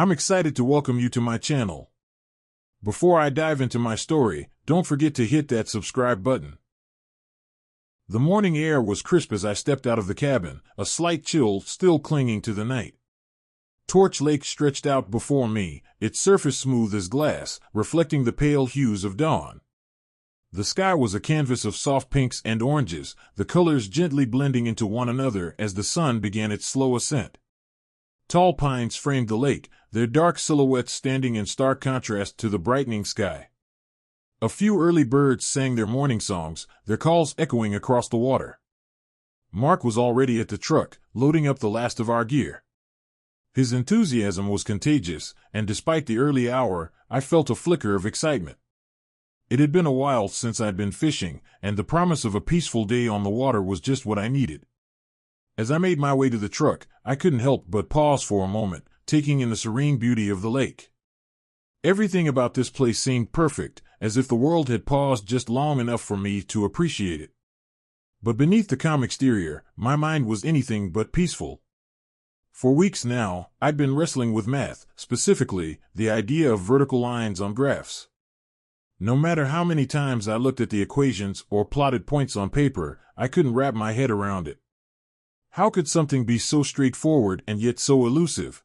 I'm excited to welcome you to my channel. Before I dive into my story, don't forget to hit that subscribe button. The morning air was crisp as I stepped out of the cabin, a slight chill still clinging to the night. Torch Lake stretched out before me, its surface smooth as glass, reflecting the pale hues of dawn. The sky was a canvas of soft pinks and oranges, the colors gently blending into one another as the sun began its slow ascent. Tall pines framed the lake, their dark silhouettes standing in stark contrast to the brightening sky. A few early birds sang their morning songs, their calls echoing across the water. Mark was already at the truck, loading up the last of our gear. His enthusiasm was contagious, and despite the early hour, I felt a flicker of excitement. It had been a while since I'd been fishing, and the promise of a peaceful day on the water was just what I needed. As I made my way to the truck, I couldn't help but pause for a moment, taking in the serene beauty of the lake. Everything about this place seemed perfect, as if the world had paused just long enough for me to appreciate it. But beneath the calm exterior, my mind was anything but peaceful. For weeks now, I'd been wrestling with math, specifically, the idea of vertical lines on graphs. No matter how many times I looked at the equations or plotted points on paper, I couldn't wrap my head around it. How could something be so straightforward and yet so elusive?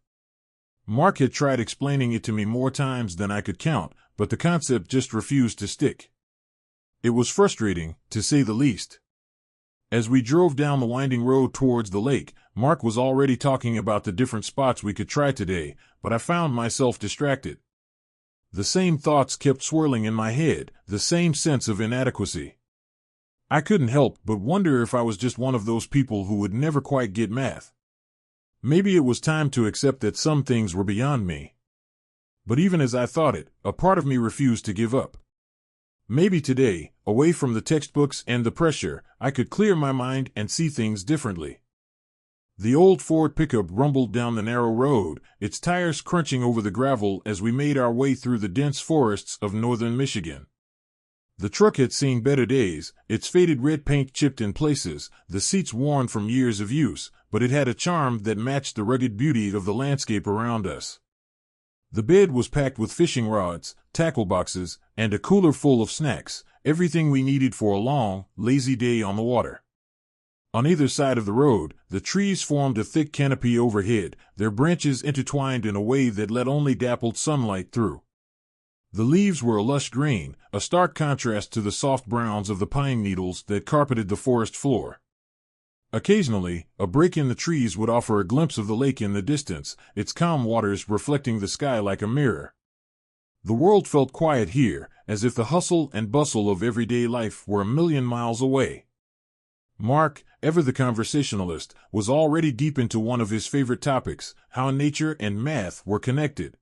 Mark had tried explaining it to me more times than I could count, but the concept just refused to stick. It was frustrating, to say the least. As we drove down the winding road towards the lake, Mark was already talking about the different spots we could try today, but I found myself distracted. The same thoughts kept swirling in my head, the same sense of inadequacy. I couldn't help but wonder if I was just one of those people who would never quite get math. Maybe it was time to accept that some things were beyond me. But even as I thought it, a part of me refused to give up. Maybe today, away from the textbooks and the pressure, I could clear my mind and see things differently. The old Ford pickup rumbled down the narrow road, its tires crunching over the gravel as we made our way through the dense forests of northern Michigan. The truck had seen better days, its faded red paint chipped in places, the seats worn from years of use, but it had a charm that matched the rugged beauty of the landscape around us. The bed was packed with fishing rods, tackle boxes, and a cooler full of snacks, everything we needed for a long, lazy day on the water. On either side of the road, the trees formed a thick canopy overhead, their branches intertwined in a way that let only dappled sunlight through. The leaves were a lush green, a stark contrast to the soft browns of the pine needles that carpeted the forest floor. Occasionally, a break in the trees would offer a glimpse of the lake in the distance, its calm waters reflecting the sky like a mirror. The world felt quiet here, as if the hustle and bustle of everyday life were a million miles away. Mark, ever the conversationalist, was already deep into one of his favorite topics, how nature and math were connected.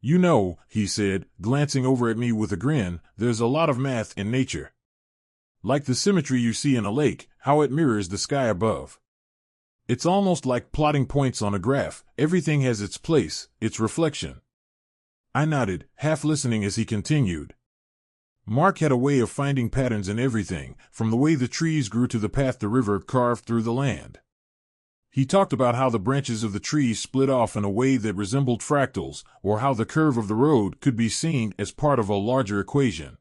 "You know," he said, glancing over at me with a grin, "there's a lot of math in nature. Like the symmetry you see in a lake, how it mirrors the sky above. It's almost like plotting points on a graph, everything has its place, its reflection." I nodded, half listening as he continued. Mark had a way of finding patterns in everything, from the way the trees grew to the path the river carved through the land. He talked about how the branches of the trees split off in a way that resembled fractals, or how the curve of the road could be seen as part of a larger equation.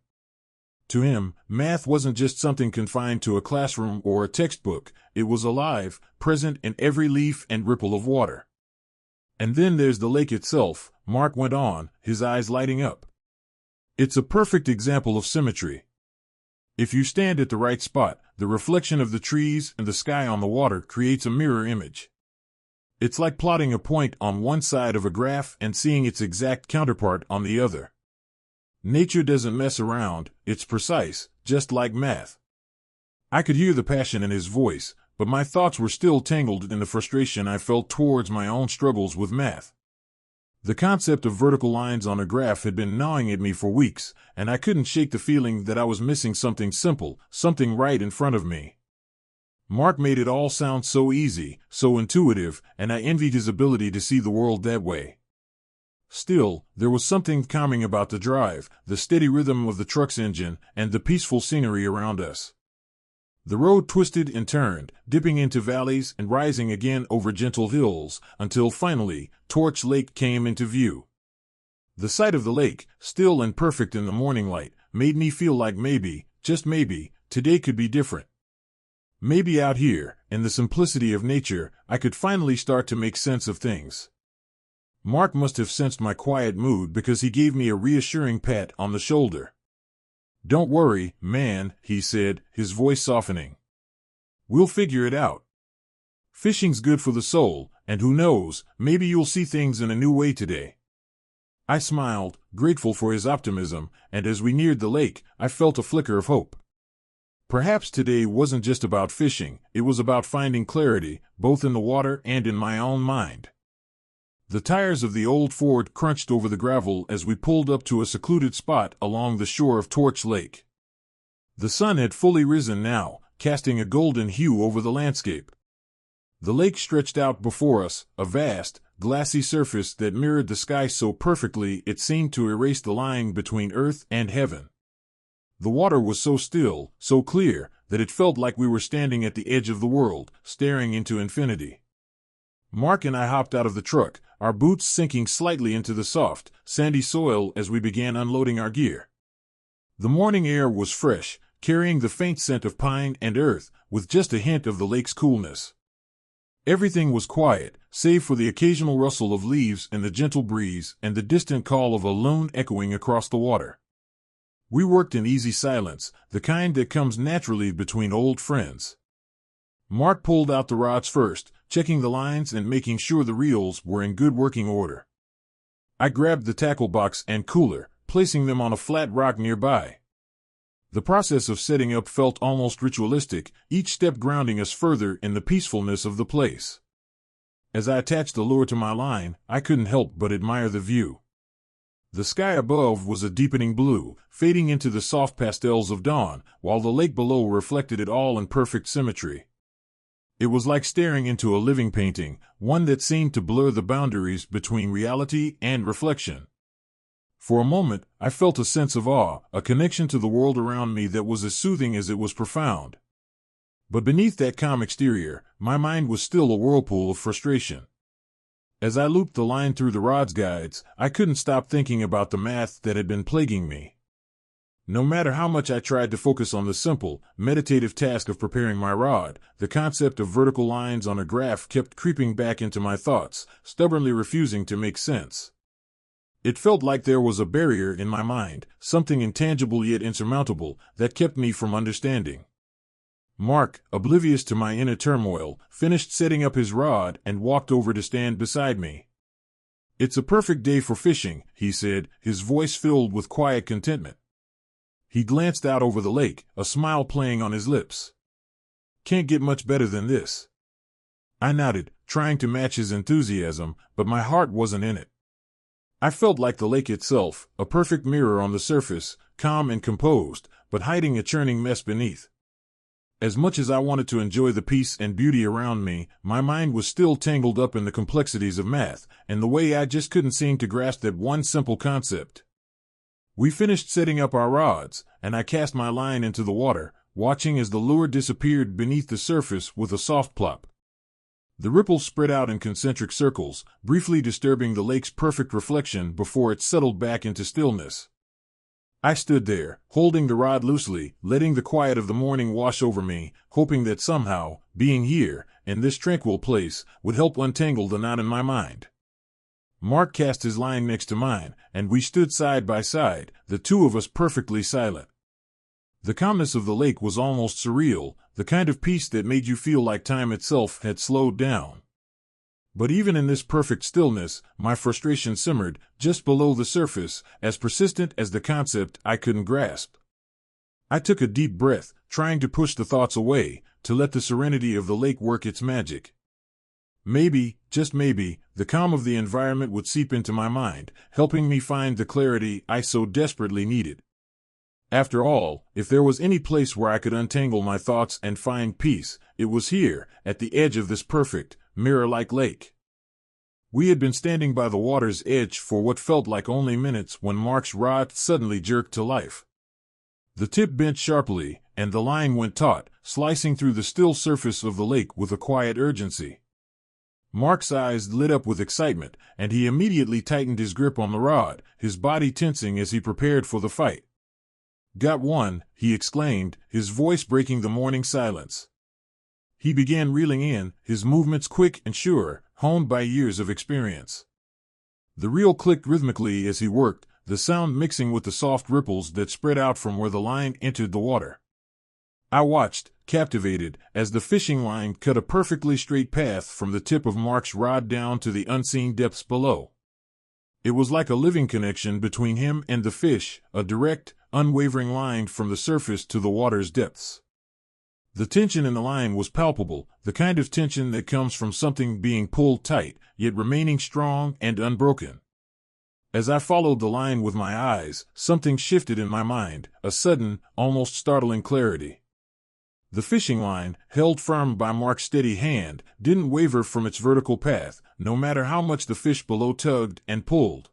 To him, math wasn't just something confined to a classroom or a textbook, it was alive, present in every leaf and ripple of water. "And then there's the lake itself," Mark went on, his eyes lighting up. "It's a perfect example of symmetry. If you stand at the right spot, the reflection of the trees and the sky on the water creates a mirror image. It's like plotting a point on one side of a graph and seeing its exact counterpart on the other. Nature doesn't mess around, it's precise, just like math." I could hear the passion in his voice, but my thoughts were still tangled in the frustration I felt towards my own struggles with math. The concept of vertical lines on a graph had been gnawing at me for weeks, and I couldn't shake the feeling that I was missing something simple, something right in front of me. Mark made it all sound so easy, so intuitive, and I envied his ability to see the world that way. Still, there was something calming about the drive, the steady rhythm of the truck's engine, and the peaceful scenery around us. The road twisted and turned, dipping into valleys and rising again over gentle hills, until finally, Torch Lake came into view. The sight of the lake, still and perfect in the morning light, made me feel like maybe, just maybe, today could be different. Maybe out here, in the simplicity of nature, I could finally start to make sense of things. Mark must have sensed my quiet mood because he gave me a reassuring pat on the shoulder. "Don't worry, man," he said, his voice softening. "We'll figure it out. Fishing's good for the soul, and who knows, maybe you'll see things in a new way today." I smiled, grateful for his optimism, and as we neared the lake, I felt a flicker of hope. Perhaps today wasn't just about fishing, it was about finding clarity, both in the water and in my own mind. The tires of the old Ford crunched over the gravel as we pulled up to a secluded spot along the shore of Torch Lake. The sun had fully risen now, casting a golden hue over the landscape. The lake stretched out before us, a vast, glassy surface that mirrored the sky so perfectly it seemed to erase the line between earth and heaven. The water was so still, so clear, that it felt like we were standing at the edge of the world, staring into infinity. Mark and I hopped out of the truck, our boots sinking slightly into the soft, sandy soil as we began unloading our gear. The morning air was fresh, carrying the faint scent of pine and earth, with just a hint of the lake's coolness. Everything was quiet, save for the occasional rustle of leaves in the gentle breeze and the distant call of a loon echoing across the water. We worked in easy silence, the kind that comes naturally between old friends. Mark pulled out the rods first, checking the lines and making sure the reels were in good working order. I grabbed the tackle box and cooler, placing them on a flat rock nearby. The process of setting up felt almost ritualistic, each step grounding us further in the peacefulness of the place. As I attached the lure to my line, I couldn't help but admire the view. The sky above was a deepening blue, fading into the soft pastels of dawn, while the lake below reflected it all in perfect symmetry. It was like staring into a living painting, one that seemed to blur the boundaries between reality and reflection. For a moment, I felt a sense of awe, a connection to the world around me that was as soothing as it was profound. But beneath that calm exterior, my mind was still a whirlpool of frustration. As I looped the line through the rod's guides, I couldn't stop thinking about the math that had been plaguing me. No matter how much I tried to focus on the simple, meditative task of preparing my rod, the concept of vertical lines on a graph kept creeping back into my thoughts, stubbornly refusing to make sense. It felt like there was a barrier in my mind, something intangible yet insurmountable, that kept me from understanding. Mark, oblivious to my inner turmoil, finished setting up his rod and walked over to stand beside me. "It's a perfect day for fishing," he said, his voice filled with quiet contentment. He glanced out over the lake, a smile playing on his lips. "Can't get much better than this." I nodded, trying to match his enthusiasm, but my heart wasn't in it. I felt like the lake itself, a perfect mirror on the surface, calm and composed, but hiding a churning mess beneath. As much as I wanted to enjoy the peace and beauty around me, my mind was still tangled up in the complexities of math, and the way I just couldn't seem to grasp that one simple concept. We finished setting up our rods, and I cast my line into the water, watching as the lure disappeared beneath the surface with a soft plop. The ripples spread out in concentric circles, briefly disturbing the lake's perfect reflection before it settled back into stillness. I stood there, holding the rod loosely, letting the quiet of the morning wash over me, hoping that somehow, being here, in this tranquil place, would help untangle the knot in my mind. Mark cast his line next to mine, and we stood side by side, the two of us perfectly silent. The calmness of the lake was almost surreal, the kind of peace that made you feel like time itself had slowed down. But even in this perfect stillness, my frustration simmered, just below the surface, as persistent as the concept I couldn't grasp. I took a deep breath, trying to push the thoughts away, to let the serenity of the lake work its magic. Maybe, just maybe, the calm of the environment would seep into my mind, helping me find the clarity I so desperately needed. After all, if there was any place where I could untangle my thoughts and find peace, it was here, at the edge of this perfect, mirror-like lake. We had been standing by the water's edge for what felt like only minutes when Mark's rod suddenly jerked to life. The tip bent sharply, and the line went taut, slicing through the still surface of the lake with a quiet urgency. Mark's eyes lit up with excitement, and he immediately tightened his grip on the rod, his body tensing as he prepared for the fight. "Got one," he exclaimed, his voice breaking the morning silence. He began reeling in, his movements quick and sure, honed by years of experience. The reel clicked rhythmically as he worked, the sound mixing with the soft ripples that spread out from where the line entered the water. I watched, captivated, as the fishing line cut a perfectly straight path from the tip of Mark's rod down to the unseen depths below. It was like a living connection between him and the fish, a direct, unwavering line from the surface to the water's depths. The tension in the line was palpable, the kind of tension that comes from something being pulled tight, yet remaining strong and unbroken. As I followed the line with my eyes, something shifted in my mind, a sudden, almost startling clarity. The fishing line, held firm by Mark's steady hand, didn't waver from its vertical path, no matter how much the fish below tugged and pulled.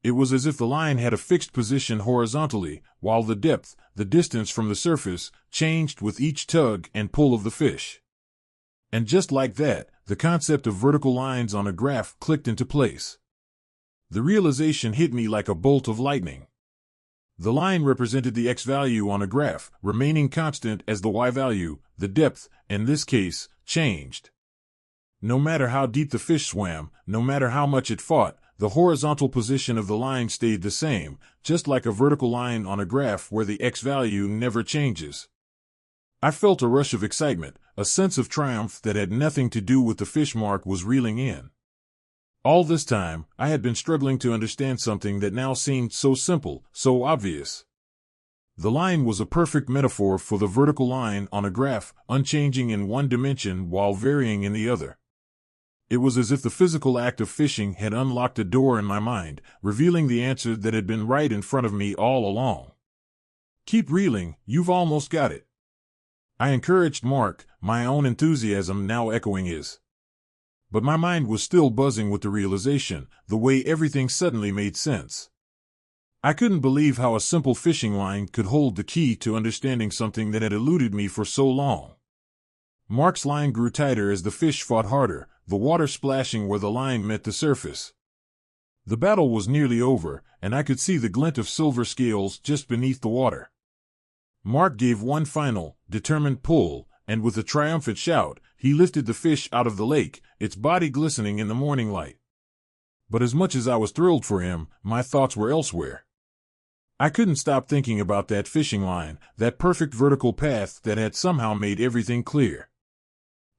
It was as if the line had a fixed position horizontally, while the depth, the distance from the surface, changed with each tug and pull of the fish. And just like that, the concept of vertical lines on a graph clicked into place. The realization hit me like a bolt of lightning. The line represented the x value on a graph, remaining constant as the y value, the depth, in this case, changed. No matter how deep the fish swam, no matter how much it fought, the horizontal position of the line stayed the same, just like a vertical line on a graph where the x value never changes. I felt a rush of excitement, a sense of triumph that had nothing to do with the fish Mark was reeling in. All this time, I had been struggling to understand something that now seemed so simple, so obvious. The line was a perfect metaphor for the vertical line on a graph, unchanging in one dimension while varying in the other. It was as if the physical act of fishing had unlocked a door in my mind, revealing the answer that had been right in front of me all along. "Keep reeling, you've almost got it," I encouraged Mark, my own enthusiasm now echoing his. But my mind was still buzzing with the realization, the way everything suddenly made sense. I couldn't believe how a simple fishing line could hold the key to understanding something that had eluded me for so long. Mark's line grew tighter as the fish fought harder, the water splashing where the line met the surface. The battle was nearly over, and I could see the glint of silver scales just beneath the water. Mark gave one final, determined pull, and with a triumphant shout, he lifted the fish out of the lake, its body glistening in the morning light. But as much as I was thrilled for him, my thoughts were elsewhere. I couldn't stop thinking about that fishing line, that perfect vertical path that had somehow made everything clear.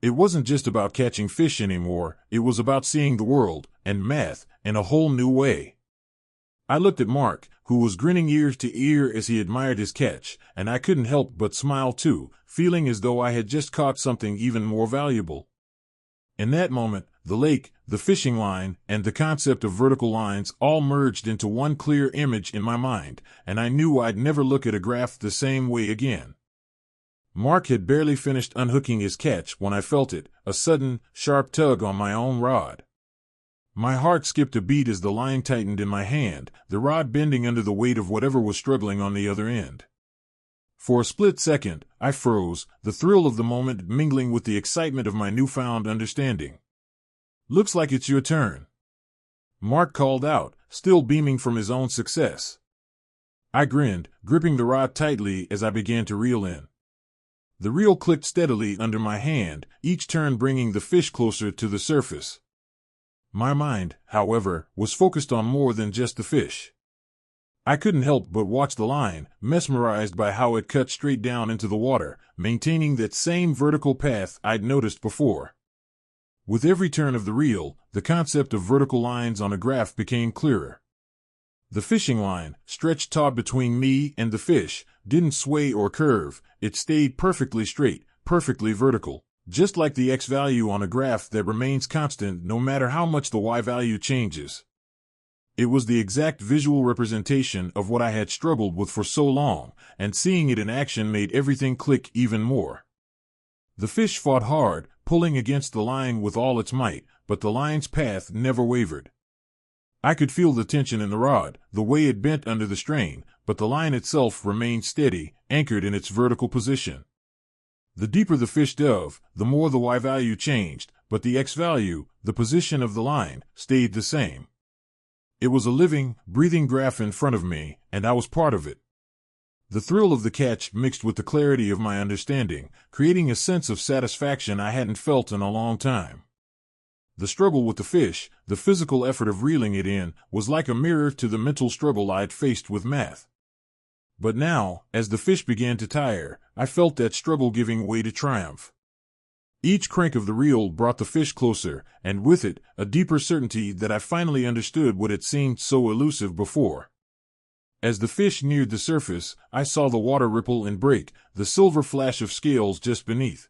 It wasn't just about catching fish anymore, it was about seeing the world, and math, in a whole new way. I looked at Mark, who was grinning ear to ear as he admired his catch, and I couldn't help but smile too, feeling as though I had just caught something even more valuable. In that moment, the lake, the fishing line, and the concept of vertical lines all merged into one clear image in my mind, and I knew I'd never look at a graph the same way again. Mark had barely finished unhooking his catch when I felt it, a sudden, sharp tug on my own rod. My heart skipped a beat as the line tightened in my hand, the rod bending under the weight of whatever was struggling on the other end. For a split second, I froze, the thrill of the moment mingling with the excitement of my newfound understanding. "Looks like it's your turn," Mark called out, still beaming from his own success. I grinned, gripping the rod tightly as I began to reel in. The reel clicked steadily under my hand, each turn bringing the fish closer to the surface. My mind, however, was focused on more than just the fish. I couldn't help but watch the line, mesmerized by how it cut straight down into the water, maintaining that same vertical path I'd noticed before. With every turn of the reel, the concept of vertical lines on a graph became clearer. The fishing line, stretched taut between me and the fish, didn't sway or curve, it stayed perfectly straight, perfectly vertical, just like the x value on a graph that remains constant no matter how much the y value changes. It was the exact visual representation of what I had struggled with for so long, and seeing it in action made everything click even more. The fish fought hard, pulling against the line with all its might, but the line's path never wavered. I could feel the tension in the rod, the way it bent under the strain, but the line itself remained steady, anchored in its vertical position. The deeper the fish dove, the more the Y value changed, but the X value, the position of the line, stayed the same. It was a living, breathing graph in front of me, and I was part of it. The thrill of the catch mixed with the clarity of my understanding, creating a sense of satisfaction I hadn't felt in a long time. The struggle with the fish, the physical effort of reeling it in, was like a mirror to the mental struggle I'd faced with math. But now, as the fish began to tire, I felt that struggle giving way to triumph. Each crank of the reel brought the fish closer, and with it, a deeper certainty that I finally understood what had seemed so elusive before. As the fish neared the surface, I saw the water ripple and break, the silver flash of scales just beneath.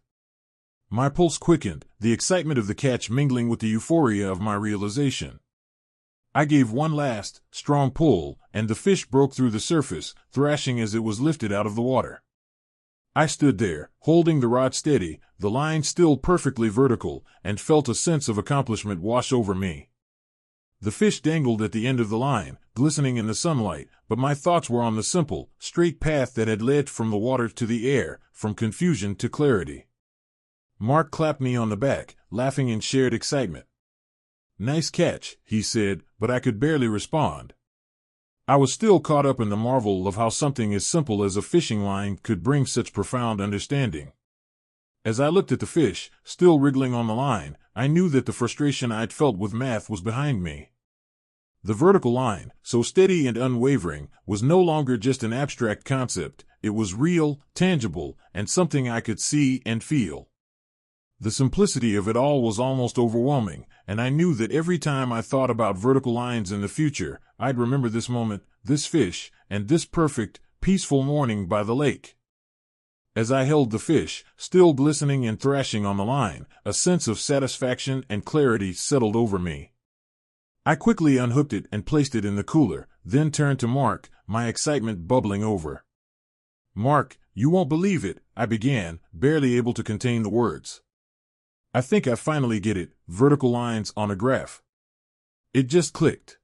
My pulse quickened, the excitement of the catch mingling with the euphoria of my realization. I gave one last, strong pull, and the fish broke through the surface, thrashing as it was lifted out of the water. I stood there, holding the rod steady, the line still perfectly vertical, and felt a sense of accomplishment wash over me. The fish dangled at the end of the line, glistening in the sunlight, but my thoughts were on the simple, straight path that had led from the water to the air, from confusion to clarity. Mark clapped me on the back, laughing in shared excitement. "Nice catch," he said, but I could barely respond. I was still caught up in the marvel of how something as simple as a fishing line could bring such profound understanding. As I looked at the fish, still wriggling on the line, I knew that the frustration I'd felt with math was behind me. The vertical line, so steady and unwavering, was no longer just an abstract concept, it was real, tangible, and something I could see and feel. The simplicity of it all was almost overwhelming, and I knew that every time I thought about vertical lines in the future, I'd remember this moment, this fish, and this perfect, peaceful morning by the lake. As I held the fish, still glistening and thrashing on the line, a sense of satisfaction and clarity settled over me. I quickly unhooked it and placed it in the cooler, then turned to Mark, my excitement bubbling over. "Mark, you won't believe it," I began, barely able to contain the words. "I think I finally get it, vertical lines on a graph." It just clicked.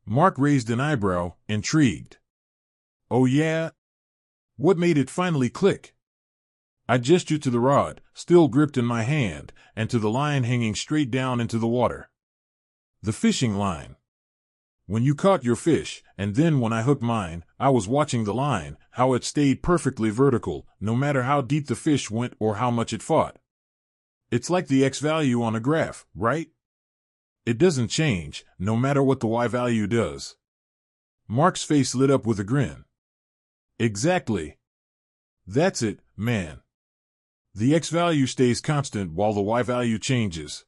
Mark raised an eyebrow, intrigued. "Oh yeah? What made it finally click?" I gestured to the rod, still gripped in my hand, and to the line hanging straight down into the water. "The fishing line. When you caught your fish, and then when I hooked mine, I was watching the line, how it stayed perfectly vertical, no matter how deep the fish went or how much it fought. It's like the X value on a graph, right? It doesn't change, no matter what the Y value does." Mark's face lit up with a grin. "Exactly. That's it, man. The X value stays constant while the Y value changes.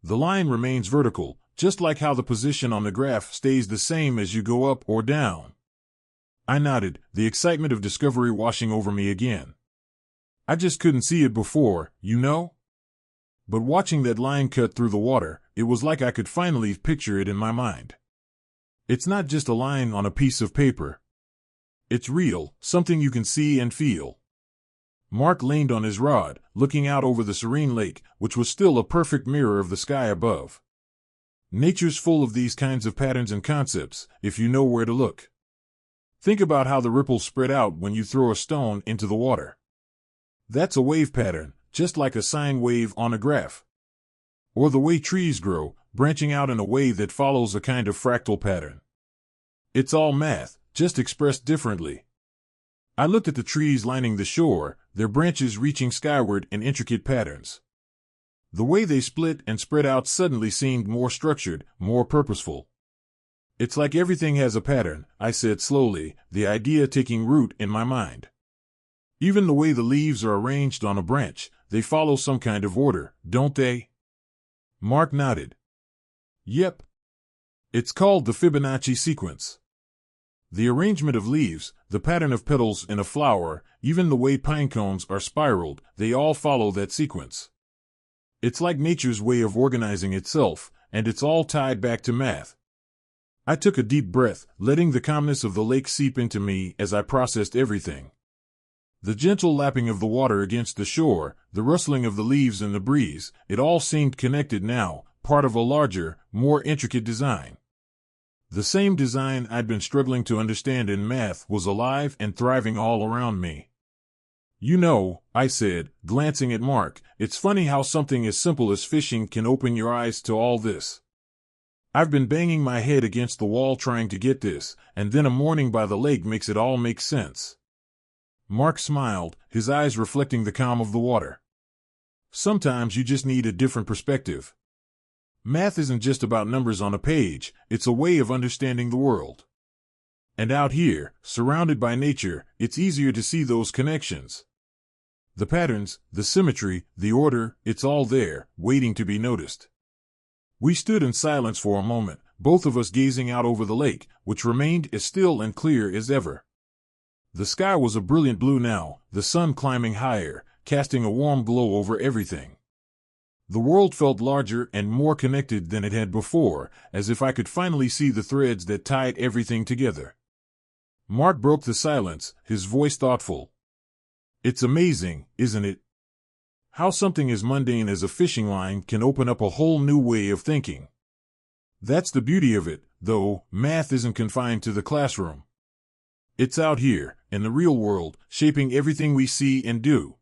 The line remains vertical, just like how the position on the graph stays the same as you go up or down." I nodded, the excitement of discovery washing over me again. I just couldn't see it before, you know? But watching that line cut through the water, it was like I could finally picture it in my mind. It's not just a line on a piece of paper. It's real, something you can see and feel. Mark leaned on his rod, looking out over the serene lake, which was still a perfect mirror of the sky above. Nature's full of these kinds of patterns and concepts, if you know where to look. Think about how the ripples spread out when you throw a stone into the water. That's a wave pattern, just like a sine wave on a graph. Or the way trees grow, branching out in a way that follows a kind of fractal pattern. It's all math, just expressed differently. I looked at the trees lining the shore, their branches reaching skyward in intricate patterns. The way they split and spread out suddenly seemed more structured, more purposeful. "It's like everything has a pattern," I said slowly, the idea taking root in my mind. "Even the way the leaves are arranged on a branch, they follow some kind of order, don't they?" Mark nodded. "Yep. It's called the Fibonacci sequence. The arrangement of leaves, the pattern of petals in a flower, even the way pine cones are spiraled, they all follow that sequence. It's like nature's way of organizing itself, and it's all tied back to math." I took a deep breath, letting the calmness of the lake seep into me as I processed everything. The gentle lapping of the water against the shore, the rustling of the leaves in the breeze, it all seemed connected now, part of a larger, more intricate design. The same design I'd been struggling to understand in math was alive and thriving all around me. You know, I said, glancing at Mark, it's funny how something as simple as fishing can open your eyes to all this. I've been banging my head against the wall trying to get this, and then a morning by the lake makes it all make sense. Mark smiled, his eyes reflecting the calm of the water. Sometimes you just need a different perspective. Math isn't just about numbers on a page, it's a way of understanding the world. And out here, surrounded by nature, it's easier to see those connections. The patterns, the symmetry, the order, it's all there, waiting to be noticed. We stood in silence for a moment, both of us gazing out over the lake, which remained as still and clear as ever. The sky was a brilliant blue now, the sun climbing higher, casting a warm glow over everything. The world felt larger and more connected than it had before, as if I could finally see the threads that tied everything together. Mark broke the silence, his voice thoughtful. It's amazing, isn't it? How something as mundane as a fishing line can open up a whole new way of thinking. That's the beauty of it, though. Math isn't confined to the classroom. It's out here, in the real world, shaping everything we see and do.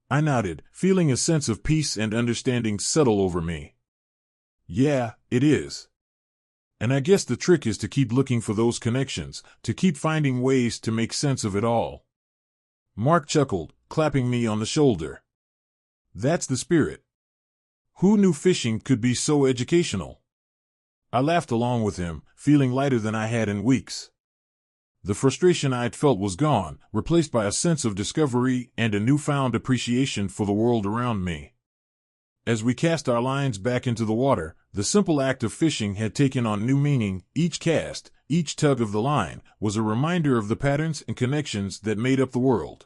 I nodded, feeling a sense of peace and understanding settle over me. Yeah, it is. And I guess the trick is to keep looking for those connections, to keep finding ways to make sense of it all. Mark chuckled, clapping me on the shoulder. That's the spirit. Who knew fishing could be so educational? I laughed along with him, feeling lighter than I had in weeks. The frustration I'd felt was gone, replaced by a sense of discovery and a newfound appreciation for the world around me. As we cast our lines back into the water, the simple act of fishing had taken on new meaning. Each cast, each tug of the line, was a reminder of the patterns and connections that made up the world.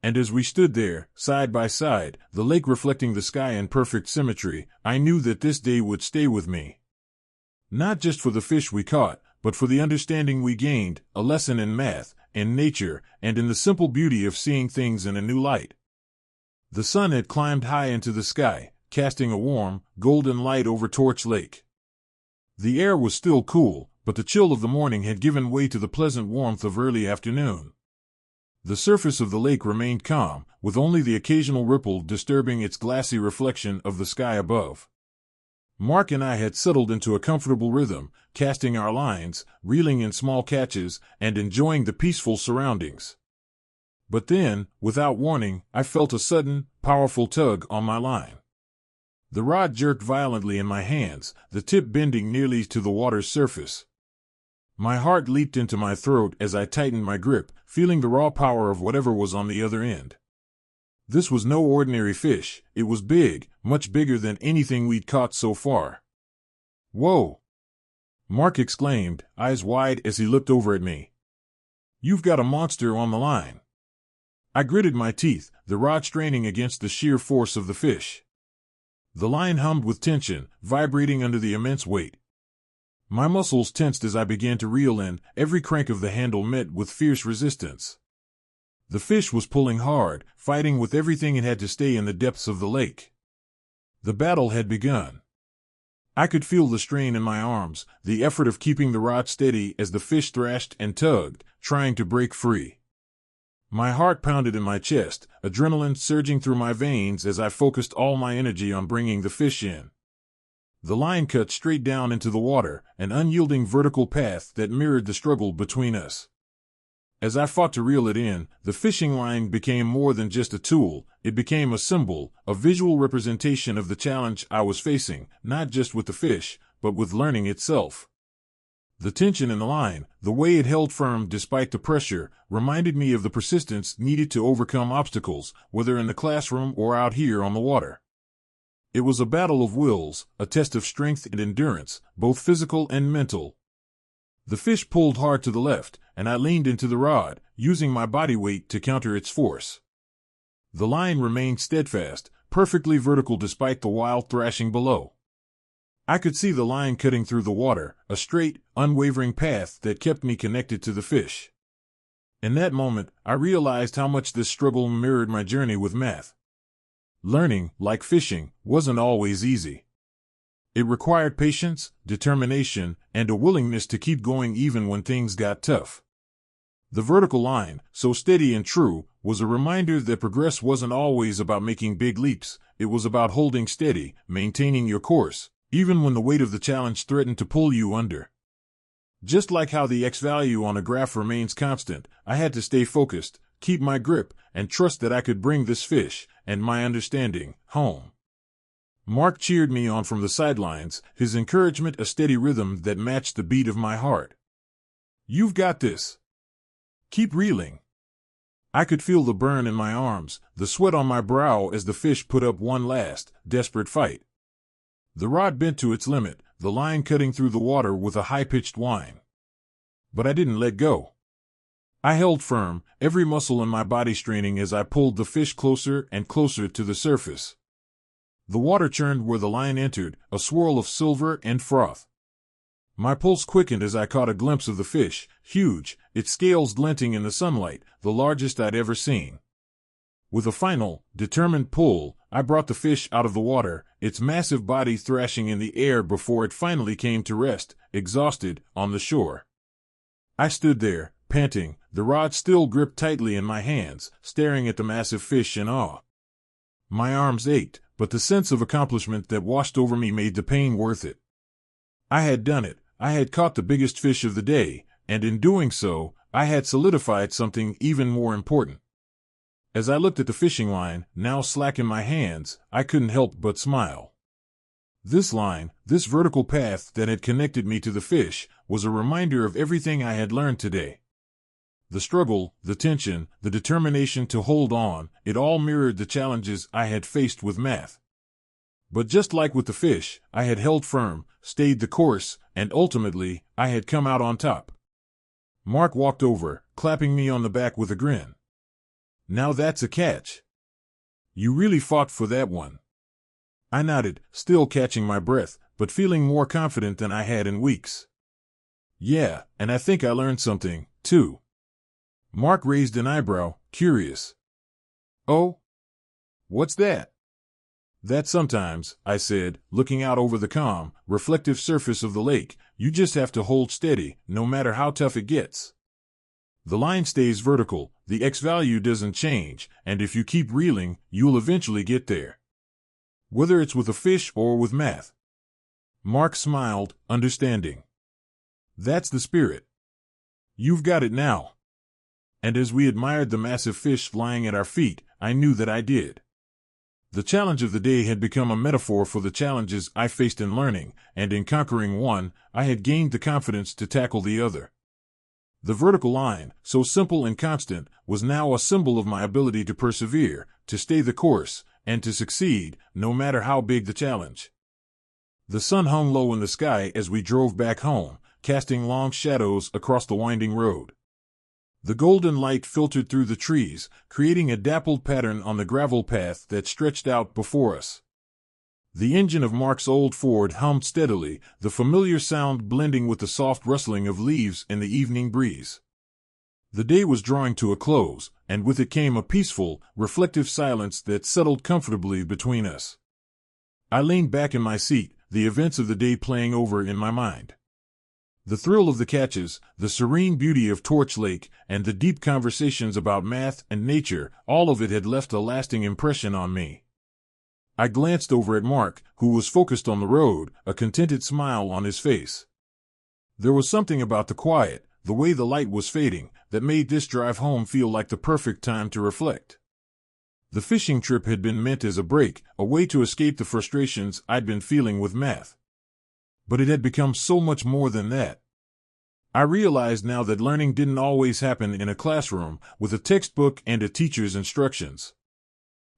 And as we stood there, side by side, the lake reflecting the sky in perfect symmetry, I knew that this day would stay with me. Not just for the fish we caught, but for the understanding we gained, a lesson in math, in nature, and in the simple beauty of seeing things in a new light. The sun had climbed high into the sky, casting a warm, golden light over Torch Lake. The air was still cool, but the chill of the morning had given way to the pleasant warmth of early afternoon. The surface of the lake remained calm, with only the occasional ripple disturbing its glassy reflection of the sky above. Mark and I had settled into a comfortable rhythm, casting our lines, reeling in small catches, and enjoying the peaceful surroundings. But then, without warning, I felt a sudden, powerful tug on my line. The rod jerked violently in my hands, the tip bending nearly to the water's surface. My heart leaped into my throat as I tightened my grip, feeling the raw power of whatever was on the other end. This was no ordinary fish. It was big, much bigger than anything we'd caught so far. "Whoa!" Mark exclaimed, eyes wide as he looked over at me. "You've got a monster on the line." I gritted my teeth, the rod straining against the sheer force of the fish. The line hummed with tension, vibrating under the immense weight. My muscles tensed as I began to reel in, every crank of the handle met with fierce resistance. The fish was pulling hard, fighting with everything it had to stay in the depths of the lake. The battle had begun. I could feel the strain in my arms, the effort of keeping the rod steady as the fish thrashed and tugged, trying to break free. My heart pounded in my chest, adrenaline surging through my veins as I focused all my energy on bringing the fish in. The line cut straight down into the water, an unyielding vertical path that mirrored the struggle between us. As I fought to reel it in, the fishing line became more than just a tool. It became a symbol, a visual representation of the challenge I was facing, not just with the fish, but with learning itself. The tension in the line, the way it held firm despite the pressure, reminded me of the persistence needed to overcome obstacles, whether in the classroom or out here on the water. It was a battle of wills, a test of strength and endurance, both physical and mental. The fish pulled hard to the left, and I leaned into the rod, using my body weight to counter its force. The line remained steadfast, perfectly vertical despite the wild thrashing below. I could see the line cutting through the water, a straight, unwavering path that kept me connected to the fish. In that moment, I realized how much this struggle mirrored my journey with math. Learning, like fishing, wasn't always easy. It required patience, determination, and a willingness to keep going even when things got tough. The vertical line, so steady and true, was a reminder that progress wasn't always about making big leaps. It was about holding steady, maintaining your course, even when the weight of the challenge threatened to pull you under. Just like how the x-value on a graph remains constant, I had to stay focused, keep my grip, and trust that I could bring this fish, and my understanding, home. Mark cheered me on from the sidelines, his encouragement a steady rhythm that matched the beat of my heart. "You've got this. Keep reeling." I could feel the burn in my arms, the sweat on my brow as the fish put up one last, desperate fight. The rod bent to its limit, the line cutting through the water with a high-pitched whine. But I didn't let go. I held firm, every muscle in my body straining as I pulled the fish closer and closer to the surface. The water churned where the line entered, a swirl of silver and froth. My pulse quickened as I caught a glimpse of the fish, huge, its scales glinting in the sunlight, the largest I'd ever seen. With a final, determined pull, I brought the fish out of the water, its massive body thrashing in the air before it finally came to rest, exhausted, on the shore. I stood there, panting, the rod still gripped tightly in my hands, staring at the massive fish in awe. My arms ached, but the sense of accomplishment that washed over me made the pain worth it. I had done it. I had caught the biggest fish of the day, and in doing so, I had solidified something even more important. As I looked at the fishing line, now slack in my hands, I couldn't help but smile. This line, this vertical path that had connected me to the fish, was a reminder of everything I had learned today. The struggle, the tension, the determination to hold on, it all mirrored the challenges I had faced with math. But just like with the fish, I had held firm, stayed the course, and ultimately, I had come out on top. Mark walked over, clapping me on the back with a grin. "Now that's a catch. You really fought for that one." I nodded, still catching my breath, but feeling more confident than I had in weeks. "Yeah, and I think I learned something, too." Mark raised an eyebrow, curious. "Oh? What's that?" "That sometimes," I said, looking out over the calm, reflective surface of the lake, "you just have to hold steady, no matter how tough it gets. The line stays vertical, the x-value doesn't change, and if you keep reeling, you'll eventually get there. Whether it's with a fish or with math." Mark smiled, understanding. "That's the spirit. You've got it now." And as we admired the massive fish lying at our feet, I knew that I did. The challenge of the day had become a metaphor for the challenges I faced in learning, and in conquering one, I had gained the confidence to tackle the other. The vertical line, so simple and constant, was now a symbol of my ability to persevere, to stay the course, and to succeed, no matter how big the challenge. The sun hung low in the sky as we drove back home, casting long shadows across the winding road. The golden light filtered through the trees, creating a dappled pattern on the gravel path that stretched out before us. The engine of Mark's old Ford hummed steadily, the familiar sound blending with the soft rustling of leaves in the evening breeze. The day was drawing to a close, and with it came a peaceful, reflective silence that settled comfortably between us. I leaned back in my seat, the events of the day playing over in my mind. The thrill of the catches, the serene beauty of Torch Lake, and the deep conversations about math and nature, all of it had left a lasting impression on me. I glanced over at Mark, who was focused on the road, a contented smile on his face. There was something about the quiet, the way the light was fading, that made this drive home feel like the perfect time to reflect. The fishing trip had been meant as a break, a way to escape the frustrations I'd been feeling with math. But it had become so much more than that. I realized now that learning didn't always happen in a classroom, with a textbook and a teacher's instructions.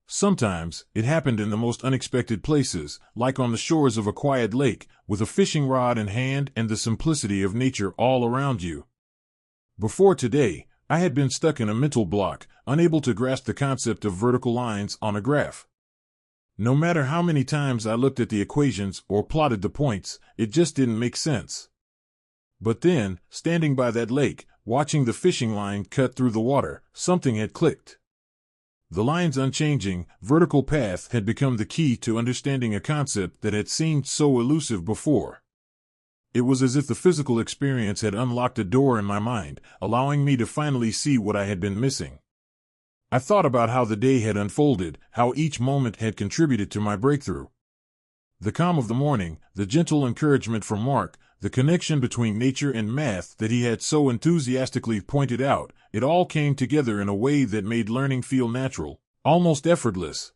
Sometimes, it happened in the most unexpected places, like on the shores of a quiet lake, with a fishing rod in hand and the simplicity of nature all around you. Before today, I had been stuck in a mental block, unable to grasp the concept of vertical lines on a graph. No matter how many times I looked at the equations or plotted the points, it just didn't make sense. But then, standing by that lake, watching the fishing line cut through the water, something had clicked. The line's unchanging, vertical path had become the key to understanding a concept that had seemed so elusive before. It was as if the physical experience had unlocked a door in my mind, allowing me to finally see what I had been missing. I thought about how the day had unfolded, how each moment had contributed to my breakthrough. The calm of the morning, the gentle encouragement from Mark, the connection between nature and math that he had so enthusiastically pointed out, it all came together in a way that made learning feel natural, almost effortless.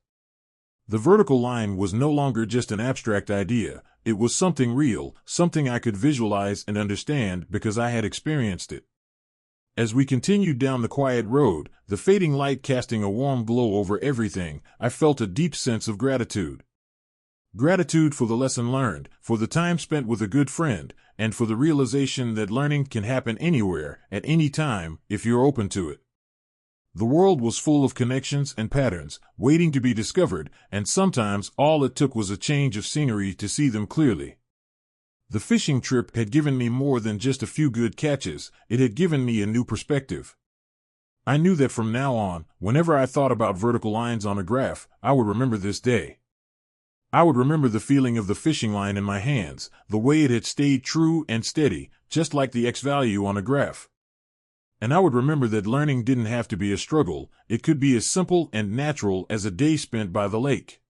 The vertical line was no longer just an abstract idea, it was something real, something I could visualize and understand because I had experienced it. As we continued down the quiet road, the fading light casting a warm glow over everything, I felt a deep sense of gratitude. Gratitude for the lesson learned, for the time spent with a good friend, and for the realization that learning can happen anywhere, at any time, if you're open to it. The world was full of connections and patterns, waiting to be discovered, and sometimes all it took was a change of scenery to see them clearly. The fishing trip had given me more than just a few good catches, it had given me a new perspective. I knew that from now on, whenever I thought about vertical lines on a graph, I would remember this day. I would remember the feeling of the fishing line in my hands, the way it had stayed true and steady, just like the x-value on a graph. And I would remember that learning didn't have to be a struggle, it could be as simple and natural as a day spent by the lake.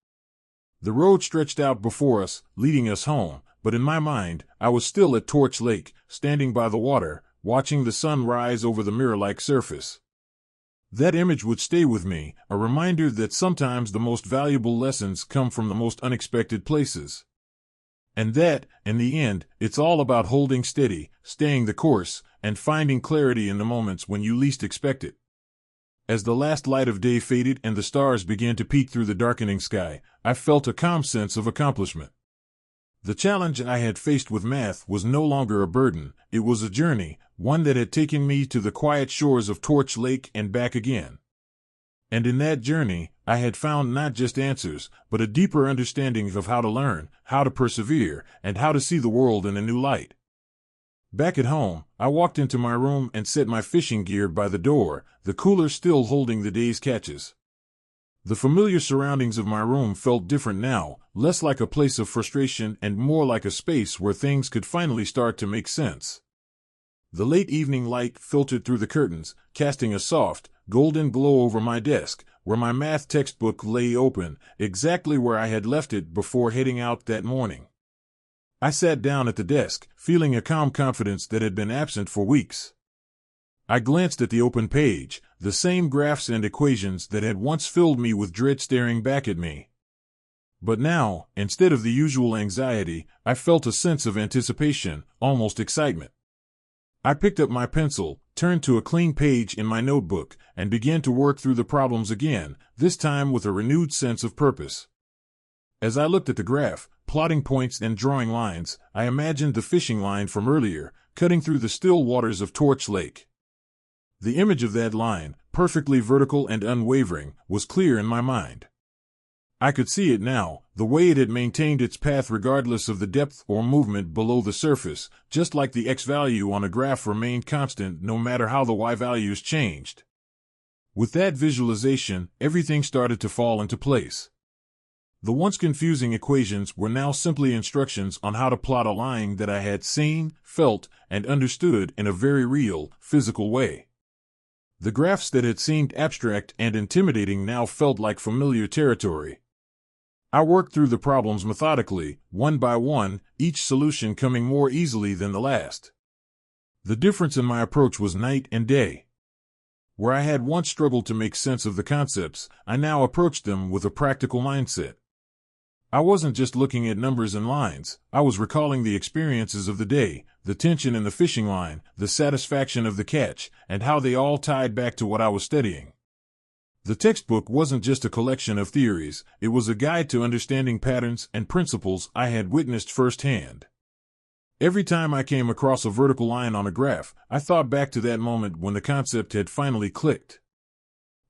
The road stretched out before us, leading us home, but in my mind, I was still at Torch Lake, standing by the water, watching the sun rise over the mirror-like surface. That image would stay with me, a reminder that sometimes the most valuable lessons come from the most unexpected places. And that, in the end, it's all about holding steady, staying the course, and finding clarity in the moments when you least expect it. As the last light of day faded and the stars began to peek through the darkening sky, I felt a calm sense of accomplishment. The challenge I had faced with math was no longer a burden, it was a journey, one that had taken me to the quiet shores of Torch Lake and back again. And in that journey, I had found not just answers, but a deeper understanding of how to learn, how to persevere, and how to see the world in a new light. Back at home, I walked into my room and set my fishing gear by the door, the cooler still holding the day's catches. The familiar surroundings of my room felt different now, less like a place of frustration and more like a space where things could finally start to make sense. The late evening light filtered through the curtains, casting a soft, golden glow over my desk, where my math textbook lay open, exactly where I had left it before heading out that morning. I sat down at the desk, feeling a calm confidence that had been absent for weeks. I glanced at the open page, the same graphs and equations that had once filled me with dread staring back at me. But now, instead of the usual anxiety, I felt a sense of anticipation, almost excitement. I picked up my pencil, turned to a clean page in my notebook, and began to work through the problems again, this time with a renewed sense of purpose. As I looked at the graph, plotting points and drawing lines, I imagined the fishing line from earlier, cutting through the still waters of Torch Lake. The image of that line, perfectly vertical and unwavering, was clear in my mind. I could see it now, the way it had maintained its path regardless of the depth or movement below the surface, just like the x-value on a graph remained constant no matter how the y-values changed. With that visualization, everything started to fall into place. The once confusing equations were now simply instructions on how to plot a line that I had seen, felt, and understood in a very real, physical way. The graphs that had seemed abstract and intimidating now felt like familiar territory. I worked through the problems methodically, one by one, each solution coming more easily than the last. The difference in my approach was night and day. Where I had once struggled to make sense of the concepts, I now approached them with a practical mindset. I wasn't just looking at numbers and lines, I was recalling the experiences of the day, the tension in the fishing line, the satisfaction of the catch, and how they all tied back to what I was studying. The textbook wasn't just a collection of theories, it was a guide to understanding patterns and principles I had witnessed firsthand. Every time I came across a vertical line on a graph, I thought back to that moment when the concept had finally clicked.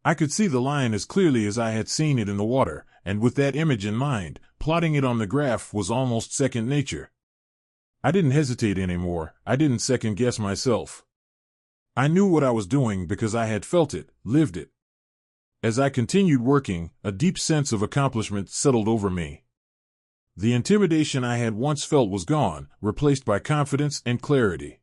I could see the line as clearly as I had seen it in the water, and with that image in mind, plotting it on the graph was almost second nature. I didn't hesitate anymore, I didn't second-guess myself. I knew what I was doing because I had felt it, lived it. As I continued working, a deep sense of accomplishment settled over me. The intimidation I had once felt was gone, replaced by confidence and clarity.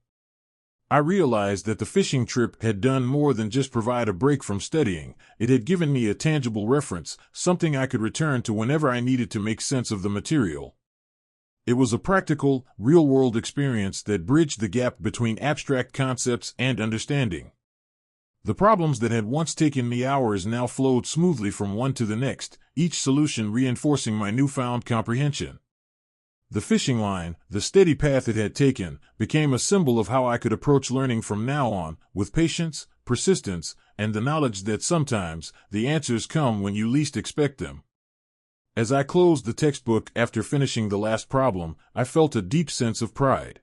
I realized that the fishing trip had done more than just provide a break from studying. It had given me a tangible reference, something I could return to whenever I needed to make sense of the material. It was a practical, real-world experience that bridged the gap between abstract concepts and understanding. The problems that had once taken me hours now flowed smoothly from one to the next, each solution reinforcing my newfound comprehension. The fishing line, the steady path it had taken, became a symbol of how I could approach learning from now on, with patience, persistence, and the knowledge that sometimes the answers come when you least expect them. As I closed the textbook after finishing the last problem, I felt a deep sense of pride.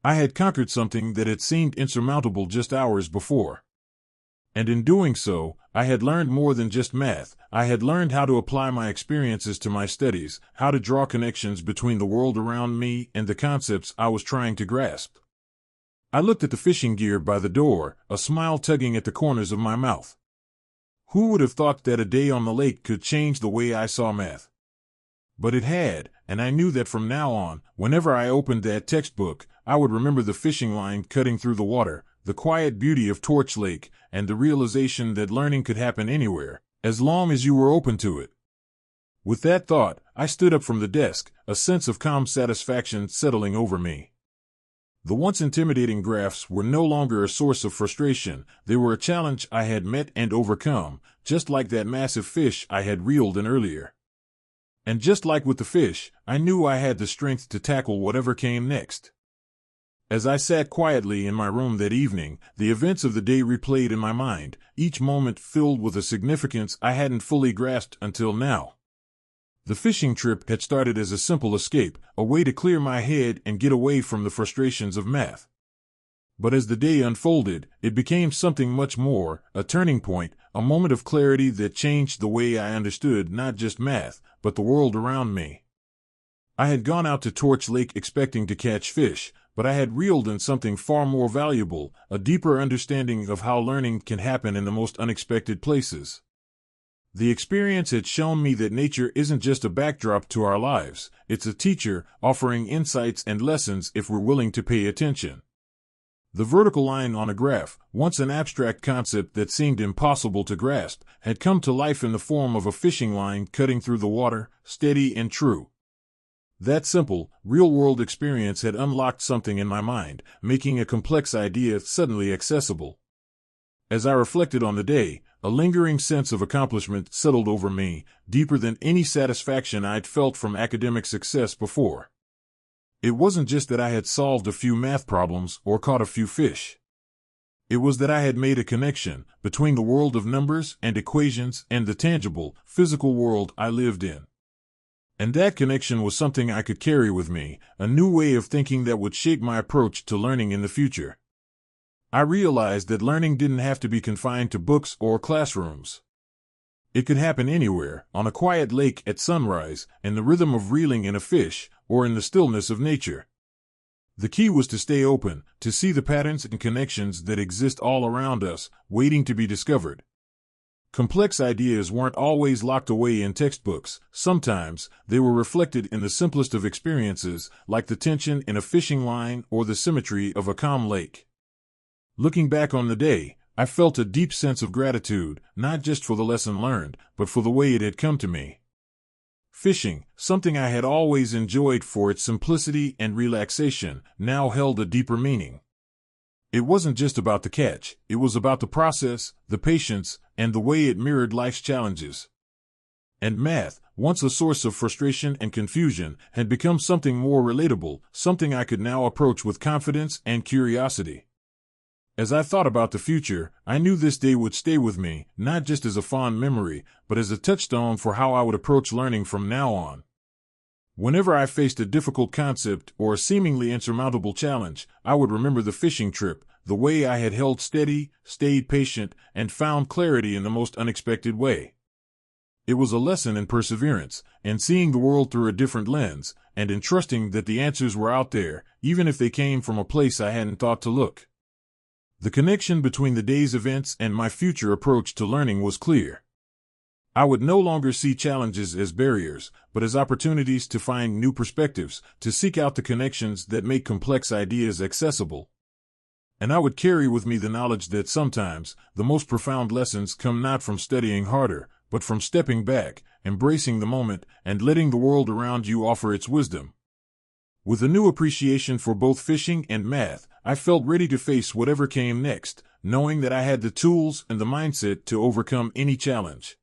I had conquered something that had seemed insurmountable just hours before. And in doing so, I had learned more than just math. I had learned how to apply my experiences to my studies, how to draw connections between the world around me and the concepts I was trying to grasp. I looked at the fishing gear by the door, a smile tugging at the corners of my mouth. Who would have thought that a day on the lake could change the way I saw math? But it had, and I knew that from now on, whenever I opened that textbook, I would remember the fishing line cutting through the water, the quiet beauty of Torch Lake, and the realization that learning could happen anywhere, as long as you were open to it. With that thought, I stood up from the desk, a sense of calm satisfaction settling over me. The once intimidating graphs were no longer a source of frustration. They were a challenge I had met and overcome, just like that massive fish I had reeled in earlier. And just like with the fish, I knew I had the strength to tackle whatever came next. As I sat quietly in my room that evening, the events of the day replayed in my mind, each moment filled with a significance I hadn't fully grasped until now. The fishing trip had started as a simple escape, a way to clear my head and get away from the frustrations of math. But as the day unfolded, it became something much more, a turning point, a moment of clarity that changed the way I understood not just math, but the world around me. I had gone out to Torch Lake expecting to catch fish, but I had reeled in something far more valuable, a deeper understanding of how learning can happen in the most unexpected places. The experience had shown me that nature isn't just a backdrop to our lives, it's a teacher, offering insights and lessons if we're willing to pay attention. The vertical line on a graph, once an abstract concept that seemed impossible to grasp, had come to life in the form of a fishing line cutting through the water, steady and true. That simple, real-world experience had unlocked something in my mind, making a complex idea suddenly accessible. As I reflected on the day, a lingering sense of accomplishment settled over me, deeper than any satisfaction I'd felt from academic success before. It wasn't just that I had solved a few math problems or caught a few fish. It was that I had made a connection between the world of numbers and equations and the tangible, physical world I lived in. And that connection was something I could carry with me, a new way of thinking that would shape my approach to learning in the future. I realized that learning didn't have to be confined to books or classrooms. It could happen anywhere, on a quiet lake at sunrise, in the rhythm of reeling in a fish, or in the stillness of nature. The key was to stay open, to see the patterns and connections that exist all around us, waiting to be discovered. Complex ideas weren't always locked away in textbooks. Sometimes, they were reflected in the simplest of experiences, like the tension in a fishing line or the symmetry of a calm lake. Looking back on the day, I felt a deep sense of gratitude, not just for the lesson learned, but for the way it had come to me. Fishing, something I had always enjoyed for its simplicity and relaxation, now held a deeper meaning. It wasn't just about the catch, it was about the process, the patience, and the way it mirrored life's challenges. And math, once a source of frustration and confusion, had become something more relatable, something I could now approach with confidence and curiosity. As I thought about the future, I knew this day would stay with me, not just as a fond memory, but as a touchstone for how I would approach learning from now on. Whenever I faced a difficult concept or a seemingly insurmountable challenge, I would remember the fishing trip, the way I had held steady, stayed patient, and found clarity in the most unexpected way. It was a lesson in perseverance, in seeing the world through a different lens, and in trusting that the answers were out there, even if they came from a place I hadn't thought to look. The connection between the day's events and my future approach to learning was clear. I would no longer see challenges as barriers, but as opportunities to find new perspectives, to seek out the connections that make complex ideas accessible. And I would carry with me the knowledge that sometimes the most profound lessons come not from studying harder, but from stepping back, embracing the moment, and letting the world around you offer its wisdom. With a new appreciation for both fishing and math, I felt ready to face whatever came next, knowing that I had the tools and the mindset to overcome any challenge.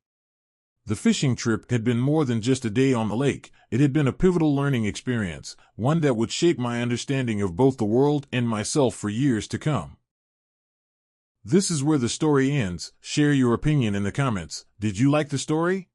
The fishing trip had been more than just a day on the lake. It had been a pivotal learning experience, one that would shape my understanding of both the world and myself for years to come. This is where the story ends. Share your opinion in the comments. Did you like the story?